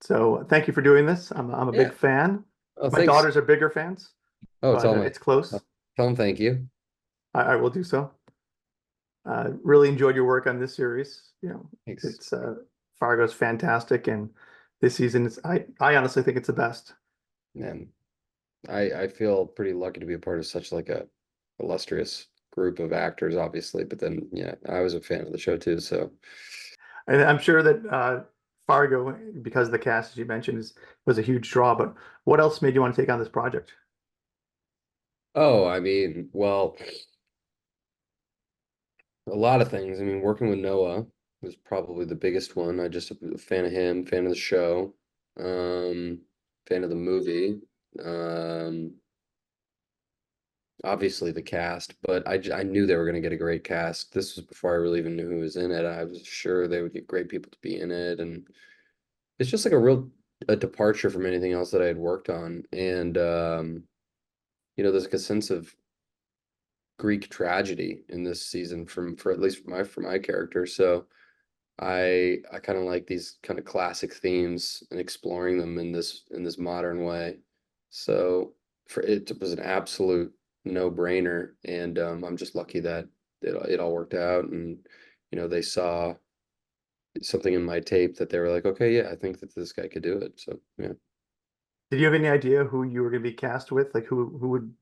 So thank you for doing this. I'm a big Yeah. fan. Oh, My thanks. daughters are bigger fans, Oh, but tell my it's close. tell him thank you. I will do so. Really enjoyed your work on this series. Thanks, It's Fargo's fantastic, and this season is I honestly think it's the best. man. I feel pretty lucky to be a part of such like a illustrious group of actors, obviously. But then, yeah, I was a fan of the show too. So, And I'm sure that Fargo, because of the cast, as you mentioned, was a huge draw. But what else made you want to take on this project? oh, I mean, well, a lot of things. I mean, working with Noah was probably the biggest one. I just a fan of him, fan of the show, um, fan of the movie. Um, Obviously the cast, but I knew they were going to get a great cast. This was before I really even knew who was in it. I was sure they would get great people to be in it, and it's just like a departure from anything else that I had worked on. And there's like a sense of Greek tragedy in this season from for at least for my character. So I kind of like these kind of classic themes and exploring them in this modern way. So for it was an absolute no-brainer, and I'm just lucky that it all worked out, and they saw something in my tape that they were like, okay, yeah, I think that this guy could do it. So yeah. Did you have any idea who you were going to be cast with? Like who would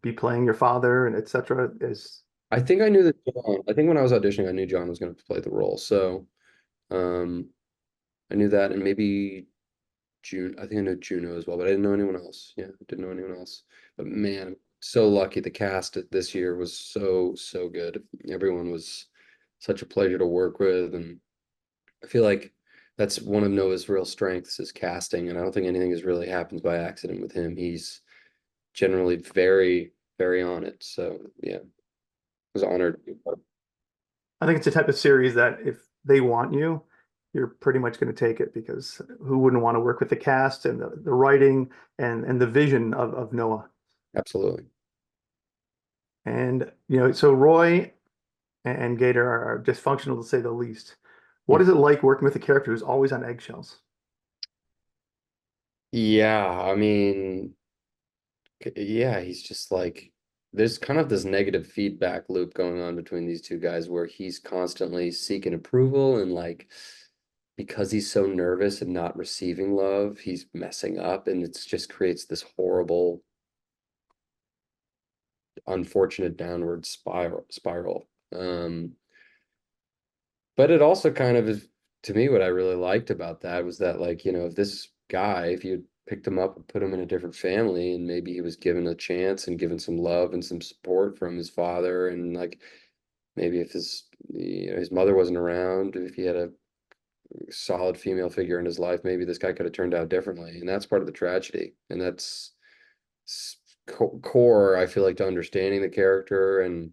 be playing your father and etc. As I think I knew that John, I think when I was auditioning, I knew John was going to play the role. So um, I knew that, and maybe June. I think I know Juno as well, but I didn't know anyone else. Yeah, I didn't know anyone else. But man, I'm so lucky. The cast this year was so good. Everyone was such a pleasure to work with, and I feel like that's one of Noah's real strengths is casting, and I don't think anything has really happens by accident with him. He's generally very on it. So yeah, I was honored to be part of. I think it's the type of series that if they want you, you're pretty much going to take it because who wouldn't want to work with the cast and the writing and the vision of Noah? Absolutely. And so Roy and Gator are dysfunctional to say the least. What is it like working with a character who's always on eggshells? Yeah, I mean, yeah, he's just like there's kind of this negative feedback loop going on between these two guys where he's constantly seeking approval and like because he's so nervous and not receiving love, he's messing up and it's just creates this horrible, unfortunate downward spiral. But it also kind of is to me what I really liked about that was that like, if this guy, if you picked him up and put him in a different family and maybe he was given a chance and given some love and some support from his father and like maybe if his mother wasn't around, if he had a solid female figure in his life, maybe this guy could have turned out differently. And that's part of the tragedy. And that's core, I feel like, to understanding the character and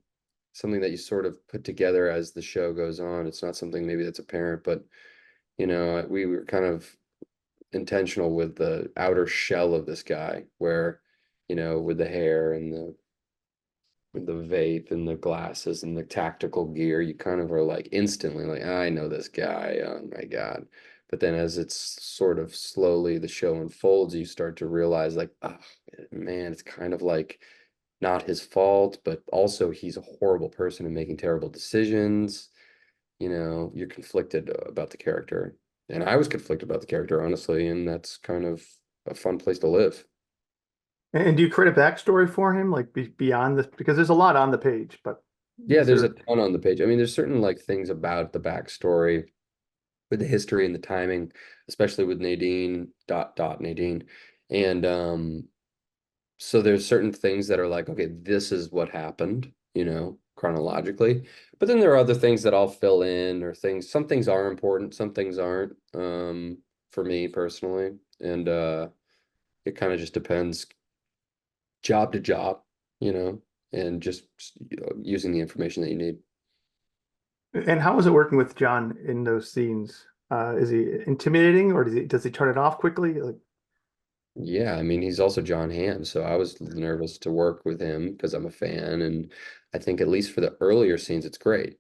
something that you sort of put together as the show goes on. It's not something maybe that's apparent, but we were kind of intentional with the outer shell of this guy, where, with the hair and the with the vape and the glasses and the tactical gear, you kind of are like instantly like, I know this guy. Oh my God. But then as it's sort of slowly the show unfolds, you start to realize like, oh man, it's kind of like not his fault, but also he's a horrible person and making terrible decisions. You're conflicted about the character. And I was conflicted about the character, honestly, and that's kind of a fun place to live. And do you create a backstory for him, like beyond this? Because there's a lot on the page, but Yeah, is there's a there? ton on the page. I mean, there's certain like things about the backstory with the history and the timing, especially with Nadine, dot Nadine. And so there's certain things that are like, okay, this is what happened, chronologically. But then there are other things that I'll fill in or some things are important, some things aren't, for me personally. And it kind of just depends job to job, you know, and just using the information that you need. And how is it working with John in those scenes? Is he intimidating, or does he turn it off quickly? Like, Yeah, I mean, he's also Jon Hamm, so I was nervous to work with him because I'm a fan, and I think at least for the earlier scenes, it's great.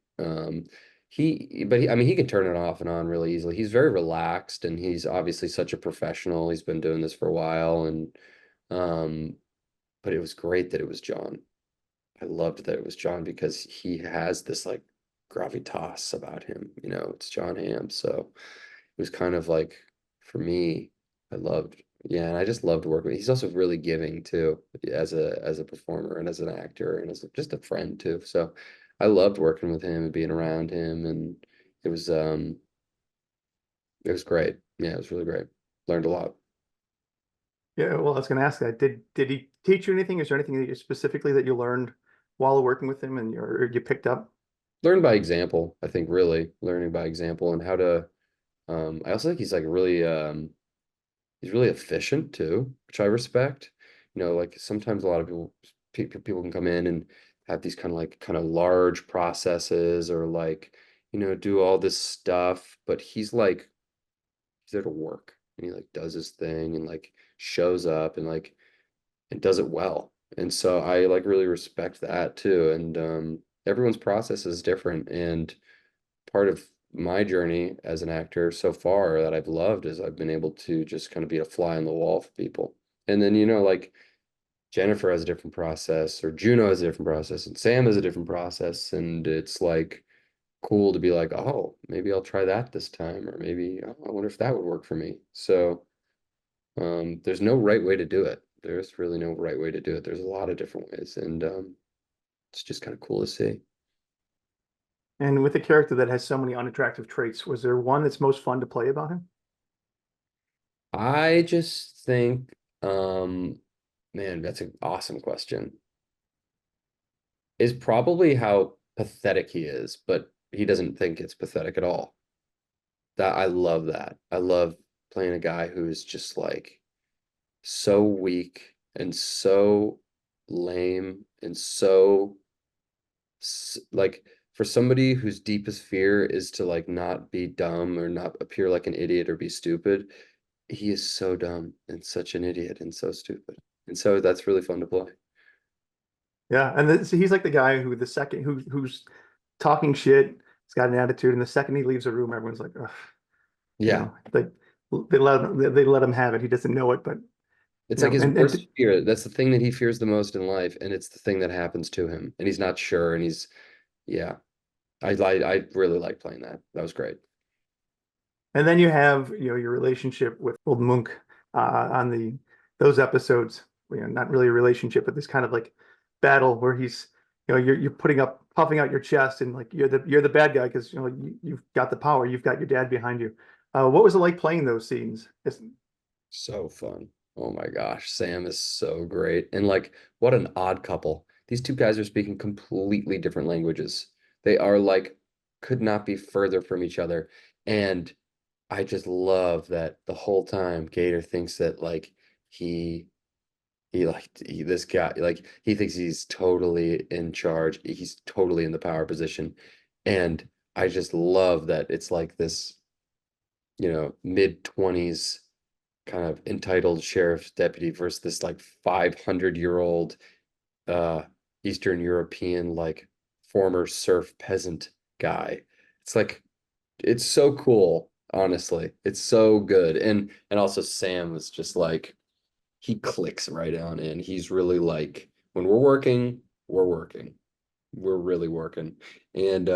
I mean, he can turn it off and on really easily. He's very relaxed, and he's obviously such a professional. He's been doing this for a while, and um, but it was great that it was John. I loved that it was John because he has this like gravitas about him. It's John Hamm, so it was kind of like for me, I loved, yeah, and I just loved working. He's also really giving too, as a performer and as an actor and just a friend too. So I loved working with him and being around him, and it was um it was great. Yeah, it was really great. Learned a lot. Yeah, well, I was going to ask that. Did he teach you anything? Is there anything that you specifically that you learned while working with him and you picked up? Learned by example, I think really learning by example and how to I also think he's really efficient too, which I respect. Like sometimes a lot of people can come in and have these kind of large processes or like, do all this stuff, but he's there to work and he like does his thing and like shows up and like and does it well. And so I like really respect that too. And everyone's process is different. And part of my journey as an actor so far that I've loved is I've been able to just kind of be a fly on the wall for people. And then, like Jennifer has a different process, or Juno has a different process, and Sam has a different process. And it's like cool to be like, oh, maybe I'll try that this time, or maybe oh, I wonder if that would work for me. So there's no right way to do it. There's really no right way to do it. There's a lot of different ways, and it's just kind of cool to see. And with a character that has so many unattractive traits, was there one that's most fun to play about him? I just think, man, that's an awesome question. Is probably how pathetic he is, but he doesn't think it's pathetic at all. That I love that. I love playing a guy who's just like so weak and so lame and like for somebody whose deepest fear is to like not be dumb or not appear like an idiot or be stupid. He is so dumb and such an idiot and so stupid. And so that's really fun to play. Yeah, and so he's like the guy who the second who's talking shit, he's got an attitude, and the second he leaves a room, everyone's like, ugh, Yeah. like they let him have it. He doesn't know it, but It's like his and worst fear. That's the thing that he fears the most in life, and it's the thing that happens to him. And he's not sure, and yeah. I really like playing that. That was great. and then you have your relationship with old Monk on the those episodes. Not really a relationship, but this kind of like battle where he's you're puffing out your chest, and like you're the bad guy because you've got the power, you've got your dad behind you. What was it like playing those scenes? So fun. Oh my gosh, Sam is so great. And like, what an odd couple. These two guys are speaking completely different languages. They are like, could not be further from each other. And I just love that the whole time Gator thinks that like he this guy like he thinks he's totally in charge. He's totally in the power position. And I just love that it's like this, mid-20s kind of entitled sheriff's deputy versus this like 500-year-old uh Eastern European like former serf peasant guy. It's like it's so cool, honestly. It's so good. And also Sam is just like he clicks right on in. He's really like when we're working, we're working. We're really working. And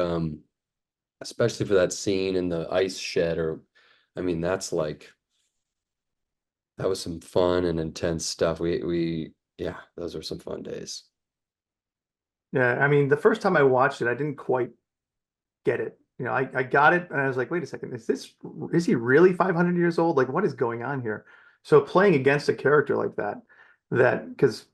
especially for that scene in the ice shed or I mean that's like that was some fun and intense stuff. Yeah, those were some fun days. Yeah, I mean, the first time I watched it, I didn't quite get it. I got it, and I was like, wait a second, is he really 500 years old? Like, what is going on here? So playing against a character like that because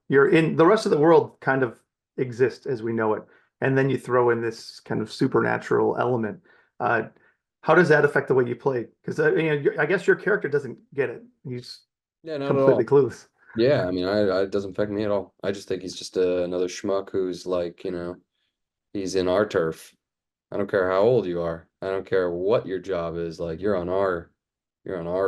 you're in the rest of the world kind of exists as we know it, and then you throw in this kind of supernatural element. Uh, how does that affect the way you play? Because I guess your character doesn't get it. He's Yeah, not at completely all. clueless. Yeah, I mean, it doesn't affect me at all. I just think he's just another schmuck who's like, he's in our turf. I don't care how old you are. I don't care what your job is. Like, you're on our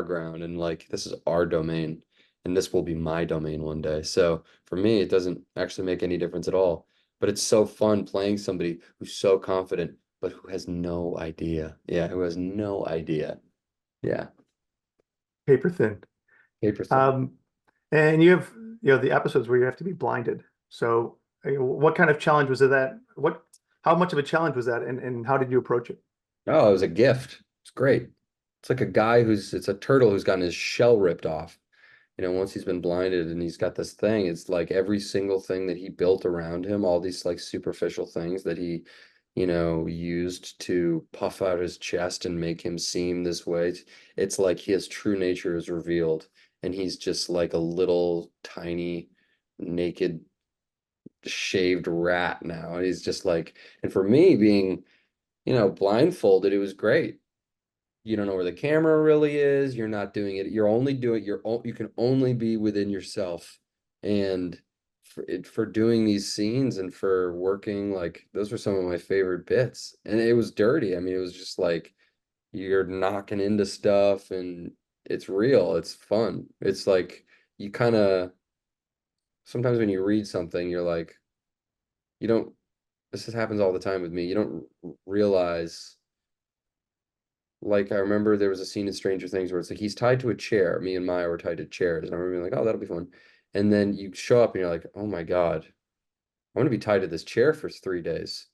ground, and like, this is our domain, and this will be my domain one day. So for me, it doesn't actually make any difference at all. But it's so fun playing somebody who's so confident, but who has no idea. Yeah, who has no idea. Yeah, Paper thin. paper thin. Um, and you have, the episodes where you have to be blinded. So, what kind of challenge was it that? How much of a challenge was that, and how did you approach it? Oh, it was a gift. It's great. It's like a guy it's a turtle who's gotten his shell ripped off. Once he's been blinded and he's got this thing, it's like every single thing that he built around him, all these like superficial things that he, used to puff out his chest and make him seem this way. It's like his true nature is revealed, and he's just like a little tiny, naked, shaved rat now. And he's just like, and for me being, blindfolded, it was great. You don't know where the camera really is. You're not doing it. You're only doing you can only be within yourself. And for doing these scenes and for working, like those were some of my favorite bits. And it was dirty. I mean, it was just like you're knocking into stuff and it's real. It's fun. It's like you kind of sometimes when you read something, you're like, you don't, this just happens all the time with me. You don't realize. Like I remember there was a scene in Stranger Things where it's like he's tied to a chair. Me and Maya were tied to chairs, and I remember being like, "Oh, that'll be fun." And then you show up and you're like, "Oh my God, I'm gonna be tied to this chair for 3 days."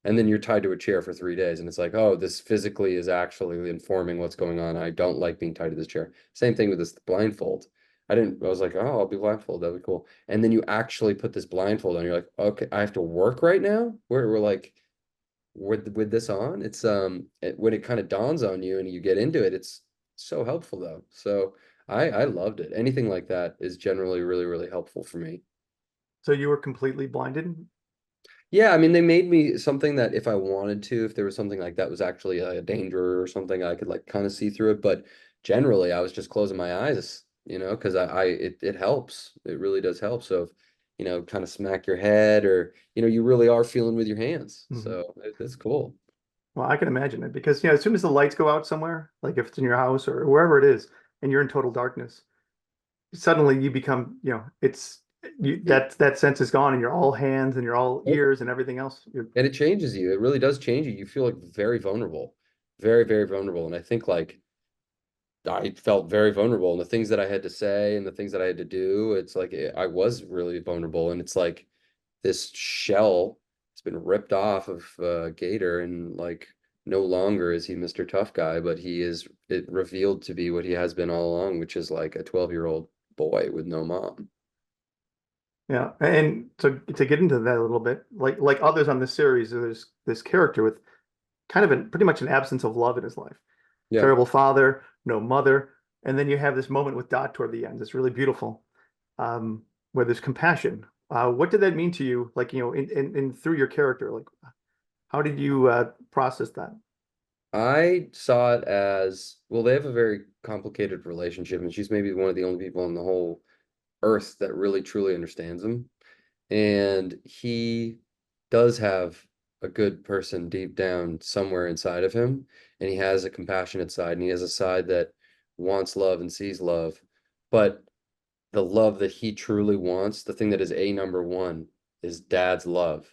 And then you're tied to a chair for 3 days, and it's like, "Oh, this physically is actually informing what's going on. I don't like being tied to this chair." Same thing with this blindfold. I didn't. I was like, "Oh, I'll be blindfolded. That'd be cool." And then you actually put this blindfold on. You're like, "Okay, I have to work right now." We're like with this on, it's when it kind of dawns on you and you get into it, it's so helpful though. So I loved it. Anything like that is generally really, really helpful for me. So you were completely blinded? Yeah, I mean, they made me something that if I wanted to, if there was something like that was actually a danger or something, I could like kind of see through it. But generally, I was just closing my eyes, because it helps. It really does help. So, if, kind of smack your head or, you really are feeling with your hands. Mhm. So it's cool. Well, I can imagine it because, as soon as the lights go out somewhere, like if it's in your house or wherever it is, and you're in total darkness, suddenly you become, that sense is gone, and you're all hands and you're all It, ears and everything else. And it changes you. It really does change you. You feel like very vulnerable, very, very vulnerable. And I think like I felt very vulnerable. And the things that I had to say and the things that I had to do, it's like I was really vulnerable. And it's like this shell has been ripped off of Gator, and like no longer is he Mr. Tough Guy, but he is it revealed to be what he has been all along, which is like a 12-year-old boy with no mom. Yeah, and to get into that a little bit, like others on this series, there's this character with kind of pretty much an absence of love in his life. Yeah. Terrible father, no mother, and then you have this moment with Dot toward the end. It's really beautiful, where there's compassion. What did that mean to you? Like, in through your character, like how did you process that? I saw it as, well, they have a very complicated relationship, and she's maybe one of the only people on the whole earth that really truly understands him. And he does have a good person deep down somewhere inside of him, and he has a compassionate side, and he has a side that wants love and sees love. But the love that he truly wants, the thing that is a number one, is dad's love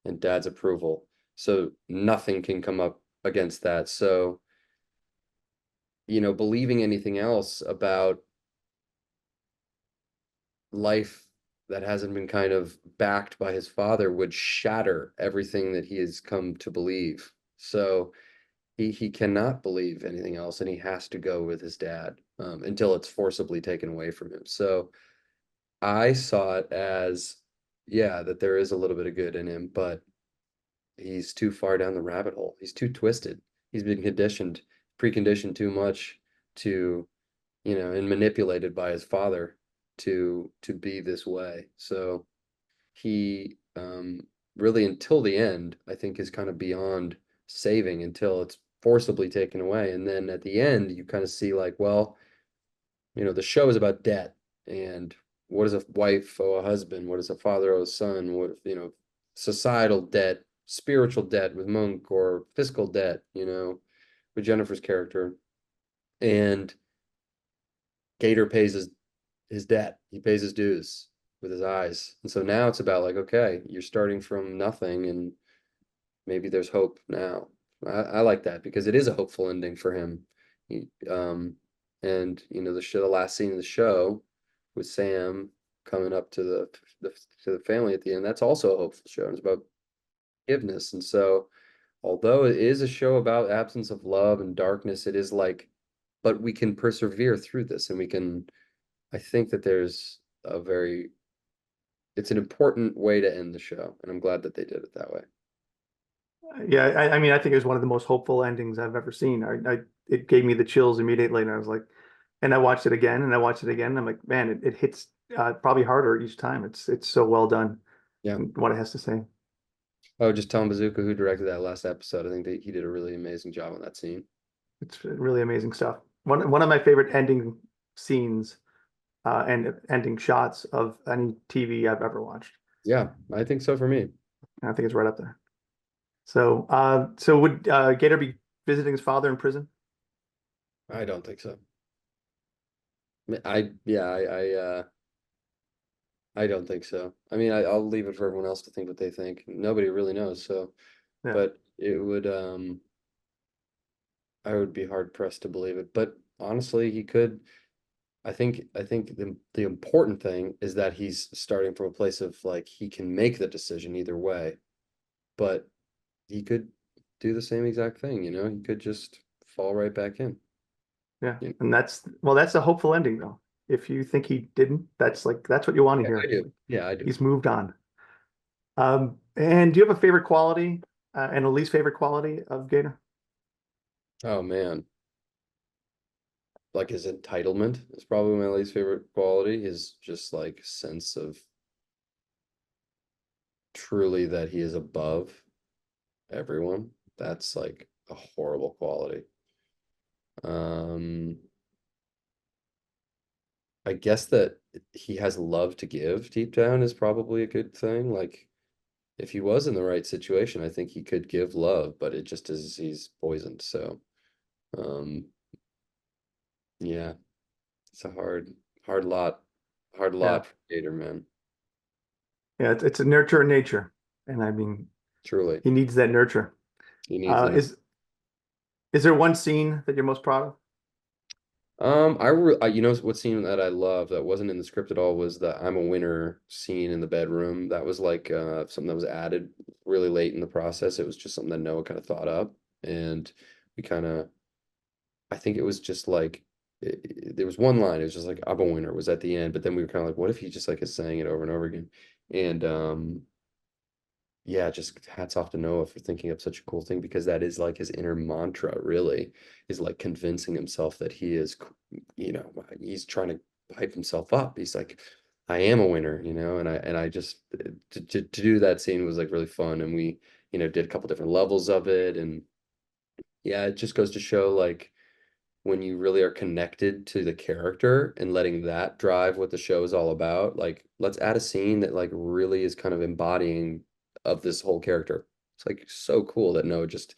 and dad's approval. So nothing can come up against that. So believing anything else about life that hasn't been kind of backed by his father would shatter everything that he has come to believe. So he cannot believe anything else, and he has to go with his dad until it's forcibly taken away from him. So I saw it as, yeah, that there is a little bit of good in him, but he's too far down the rabbit hole. He's too twisted. He's been preconditioned too much to and manipulated by his father to be this way. So he really until the end, I think is kind of beyond saving until it's forcibly taken away. And then at the end, you kind of see like, well, the show is about debt and what does a wife owe a husband? What does a father owe a son? What, societal debt, spiritual debt with Monk or fiscal debt, with Jennifer's character. And Gator pays his debt. He pays his dues with his eyes. And so now it's about like, okay, you're starting from nothing and maybe there's hope now. I like that because it is a hopeful ending for him. He, and the last scene of the show with Sam coming up to the to the family at the end, that's also a hopeful show. And it's about forgiveness. And so, although it is a show about absence of love and darkness, it is like, but we can persevere through this, and we can. I think that it's an important way to end the show, and I'm glad that they did it that way. Yeah, I mean, I think it was one of the most hopeful endings I've ever seen. It gave me the chills immediately, and I was like, and I watched it again, and I watched it again, and I'm like, man, it hits probably harder each time. It's so well done, Yeah. in what it has to say. Oh, just Tom Bazooka, who directed that last episode. I think that he did a really amazing job on that scene. It's really amazing stuff. One of my favorite ending scenes and ending shots of any TV I've ever watched. Yeah, I think so for me. And I think it's right up there. So, would Gator be visiting his father in prison? I don't think so. I yeah, I don't think so. I mean, I'll leave it for everyone else to think what they think. Nobody really knows, so Yeah, but it would I would be hard pressed to believe it. But honestly, he could. I think the important thing is that he's starting from a place of like he can make the decision either way, but he could do the same exact thing, He could just fall right back in. yeah, Yeah, and that's a hopeful ending though. If you think he didn't, that's what you want to I hear. do. Yeah, I do. He's moved on. And do you have a favorite quality and a least favorite quality of Gator? Oh man. Like his entitlement is probably my least favorite quality. His just like sense of truly that he is above everyone. That's like a horrible quality. Um, I guess that he has love to give deep down is probably a good thing. Like if he was in the right situation, I think he could give love, but it just is he's poisoned. So, um, yeah, it's a hard Yeah, lot for Gator, man. yeah, it's a nurture in nature, and I mean Truly, he needs that nurture. he needs Uh, the is is there one scene that you're most proud of? you know what scene that I love that wasn't in the script at all was the I'm a winner scene in the bedroom. That was like something that was added really late in the process. It was just something that Noah kind of thought up, and we kind of I think it was just like there was one line. It was just like I'm a winner was at the end, but then we were kind of like, what if he just like is saying it over and over again? And yeah, just hats off to Noah for thinking up such a cool thing because that is like his inner mantra, really, is like convincing himself that he is, he's trying to hype himself up. He's like, I am a winner, and I just to do that scene was like really fun, and we, did a couple different levels of it, and yeah, it just goes to show like when you really are connected to the character and letting that drive what the show is all about, like let's add a scene that like really is kind of embodying of this whole character. It's like so cool that Noah just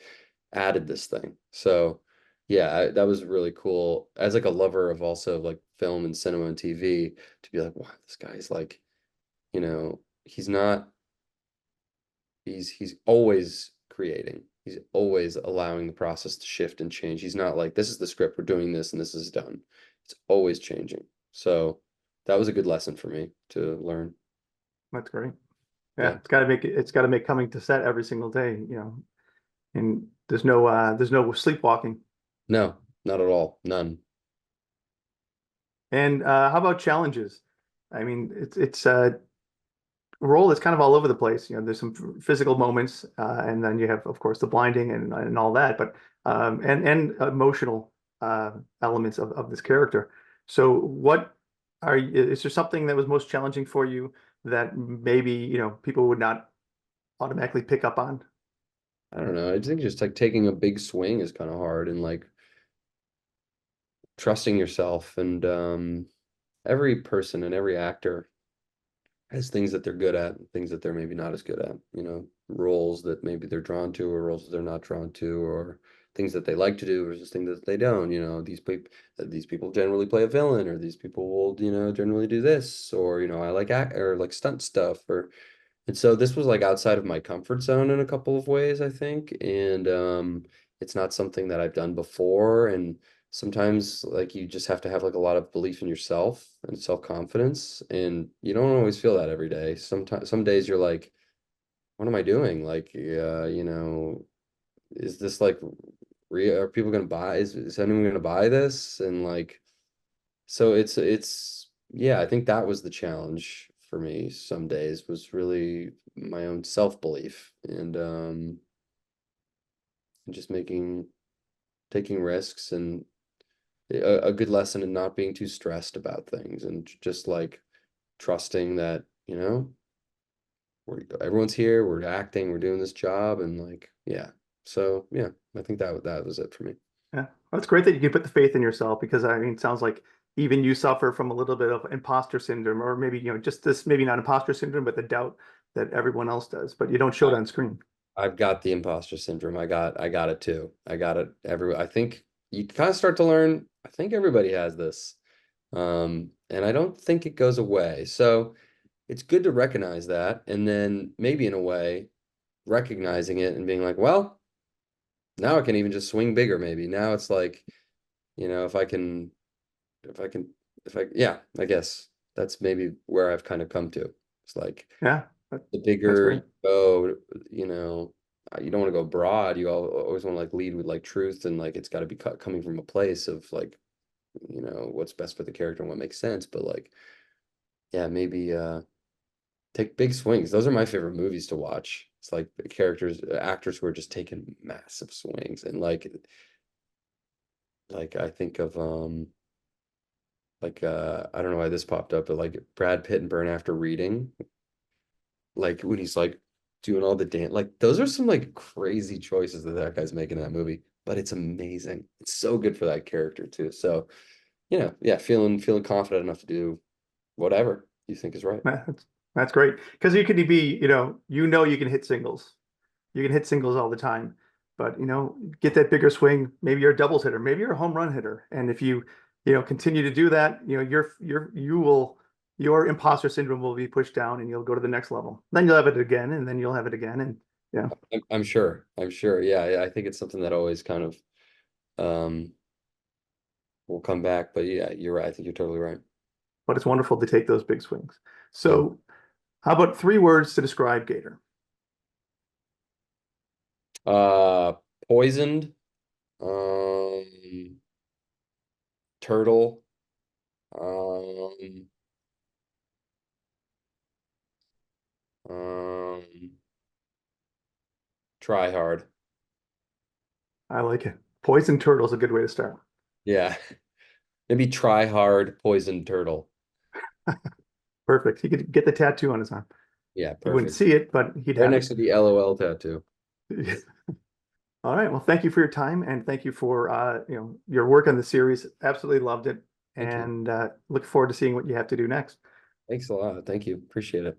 added this thing. So yeah, that was really cool as like a lover of also like film and cinema and TV to be like, wow, this guy's like, he's not he's always creating. He's always allowing the process to shift and change. He's not like, this is the script, we're doing this and this is done. It's always changing. So that was a good lesson for me to learn. That's great. Yeah, Yeah. it's got to make coming to set every single day, and there's no sleepwalking. No, not at all. None. And how about challenges? I mean, it's a role that's kind of all over the place. There's some physical moments, and then you have, of course, the blinding and all that, but and emotional elements of this character. So, is there something that was most challenging for you that maybe people would not automatically pick up on? I don't know. I think just like taking a big swing is kind of hard and like trusting yourself and every person and every actor has things that they're good at and things that they're maybe not as good at, roles that maybe they're drawn to or roles that they're not drawn to or things that they like to do versus things that they don't, these people generally play a villain or these people will, generally do this or, I like act or like stunt stuff or And so this was like outside of my comfort zone in a couple of ways, I think. And it's not something that I've done before. And sometimes like you just have to have like a lot of belief in yourself and self-confidence. And you don't always feel that every day. Sometimes some days you're like, what am I doing? Like, is this like real? Are people gonna buy? Is anyone gonna buy this? And like, so it's yeah, I think that was the challenge for me some days was really my own self-belief and just taking risks and a good lesson in not being too stressed about things and just like trusting that, everyone's here, we're acting, we're doing this job and like yeah. So yeah, I think that was it for me. Yeah, well, it's great that you can put the faith in yourself because I mean, it sounds like even you suffer from a little bit of imposter syndrome, or maybe just this, maybe not imposter syndrome, but the doubt that everyone else does, but you don't show it on screen. I've got the imposter syndrome. I got it too. I got it I think you kind of start to learn, I think everybody has this. And I don't think it goes away. So it's good to recognize that and then maybe in a way recognizing it and being like, well, now I can even just swing bigger maybe. Now it's like, if I can if I can yeah, I guess that's maybe where I've kind of come to. It's like Yeah, the that's bigger great. you go, you don't want to go broad. You always want to like lead with like truth and like it's got to be coming from a place of like, what's best for the character and what makes sense. But like, yeah, maybe take big swings. Those are my favorite movies to watch. It's like the characters, actors who are just taking massive swings and like I think of I don't know why this popped up, but like Brad Pitt and Burn After Reading. Like when he's like doing all the dance, like those are some like crazy choices that that guy's making in that movie, but it's amazing. It's so good for that character too. So, yeah, feeling confident enough to do whatever you think is right. Yeah, that's great because you could be, you can hit singles. You can hit singles all the time, but get that bigger swing. Maybe you're a doubles hitter, maybe you're a home run hitter. And if you, continue to do that, your imposter syndrome will be pushed down and you'll go to the next level. Then you'll have it again, and then you'll have it again. And yeah, I'm sure. I'm sure. Yeah, I think it's something that always kind of um will come back. But yeah, you're right. I think you're totally right. but it's wonderful to take those big swings. Yeah. So how about 3 words to describe Gator? Uh, Poisoned, um, turtle, um, um, try hard. I like it. Poison turtle is a good way to start. Yeah. Maybe try hard, poisoned turtle. Perfect. He could get the tattoo on his arm. Yeah, You wouldn't perfect. see it, but he'd Right have next to the LOL tattoo. it. All right. Well, thank you for your time and thank you for your work on the series. Absolutely loved it, Thank you. and look forward to seeing what you have to do next. Thanks a lot. Thank you. Appreciate it.